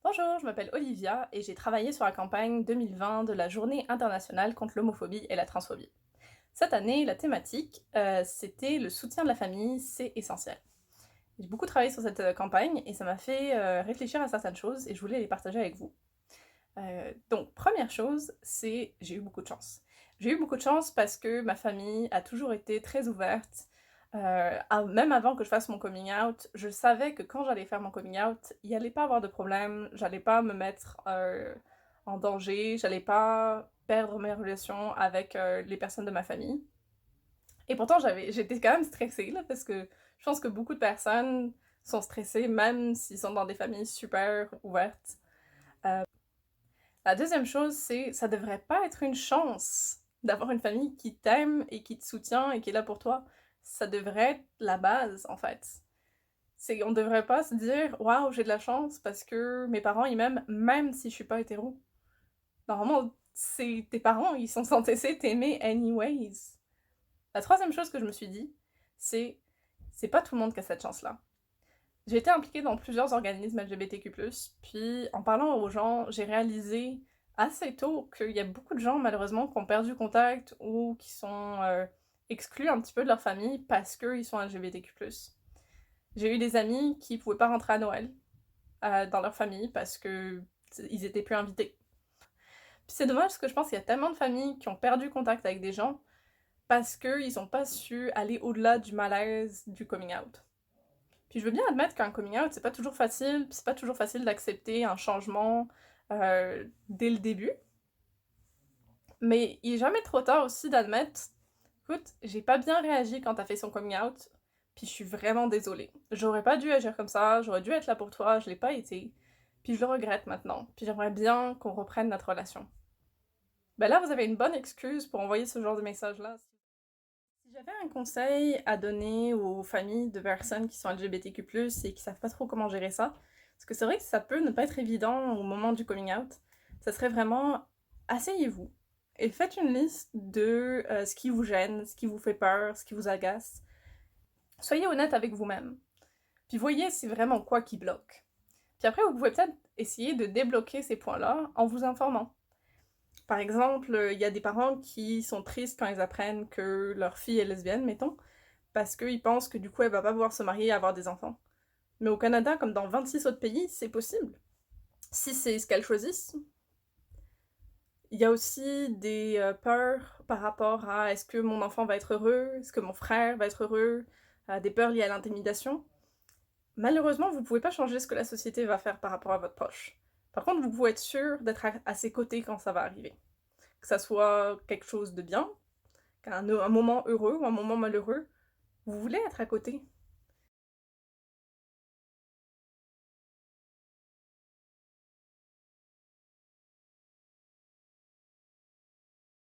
Bonjour, je m'appelle Olivia et j'ai travaillé sur la campagne 2020 de la Journée internationale contre l'homophobie et la transphobie. Cette année, la thématique, c'était le soutien de la famille, c'est essentiel. J'ai beaucoup travaillé sur cette campagne et ça m'a fait réfléchir à certaines choses et je voulais les partager avec vous. Donc, première chose, c'est j'ai eu beaucoup de chance. J'ai eu beaucoup de chance parce que ma famille a toujours été très ouverte. Même avant que je fasse mon coming out, je savais que quand j'allais faire mon coming out, il n'y allait pas avoir de problème, j'allais pas me mettre en danger, j'allais pas perdre mes relations avec les personnes de ma famille. Et pourtant, j'étais quand même stressée, là, parce que je pense que beaucoup de personnes sont stressées, même s'ils sont dans des familles super ouvertes. La deuxième chose, c'est ça devrait pas être une chance d'avoir une famille qui t'aime et qui te soutient et qui est là pour toi. Ça devrait être la base, en fait. On devrait pas se dire waouh, j'ai de la chance parce que mes parents ils m'aiment même si je suis pas hétéro. Normalement, c'est tes parents, ils sont censés t'aimer anyways. La troisième chose que je me suis dit, c'est c'est pas tout le monde qui a cette chance-là. J'ai été impliquée dans plusieurs organismes LGBTQ+, puis en parlant aux gens, j'ai réalisé assez tôt qu'il y a beaucoup de gens, malheureusement, qui ont perdu contact ou qui sont exclus un petit peu de leur famille parce qu'ils sont LGBTQ+. J'ai eu des amis qui pouvaient pas rentrer à Noël dans leur famille parce que ils étaient plus invités. Puis c'est dommage parce que je pense qu'il y a tellement de familles qui ont perdu contact avec des gens parce qu'ils n'ont pas su aller au-delà du malaise du coming out. Puis je veux bien admettre qu'un coming out, c'est pas toujours facile, c'est pas toujours facile d'accepter un changement dès le début, mais il est jamais trop tard aussi d'admettre, écoute, j'ai pas bien réagi quand t'as fait son coming out, puis je suis vraiment désolée. J'aurais pas dû agir comme ça, j'aurais dû être là pour toi, je l'ai pas été, puis je le regrette maintenant, puis j'aimerais bien qu'on reprenne notre relation. Ben là, vous avez une bonne excuse pour envoyer ce genre de message-là. Si j'avais un conseil à donner aux familles de personnes qui sont LGBTQ+, et qui savent pas trop comment gérer ça, parce que c'est vrai que ça peut ne pas être évident au moment du coming out, ça serait vraiment asseyez-vous et faites une liste de ce qui vous gêne, ce qui vous fait peur, ce qui vous agace. Soyez honnête avec vous-même. Puis voyez c'est vraiment quoi qui bloque. Puis après, vous pouvez peut-être essayer de débloquer ces points-là en vous informant. Par exemple, il y a des parents qui sont tristes quand ils apprennent que leur fille est lesbienne, mettons, parce qu'ils pensent que du coup elle va pas pouvoir se marier et avoir des enfants. Mais au Canada, comme dans 26 autres pays, c'est possible. Si c'est ce qu'elles choisissent. Il y a aussi des peurs par rapport à est-ce que mon enfant va être heureux, est-ce que mon frère va être heureux, des peurs liées à l'intimidation. Malheureusement, vous pouvez pas changer ce que la société va faire par rapport à votre proche. Par contre, vous pouvez être sûr d'être à ses côtés quand ça va arriver. Que ça soit quelque chose de bien, un moment heureux ou un moment malheureux, vous voulez être à côté.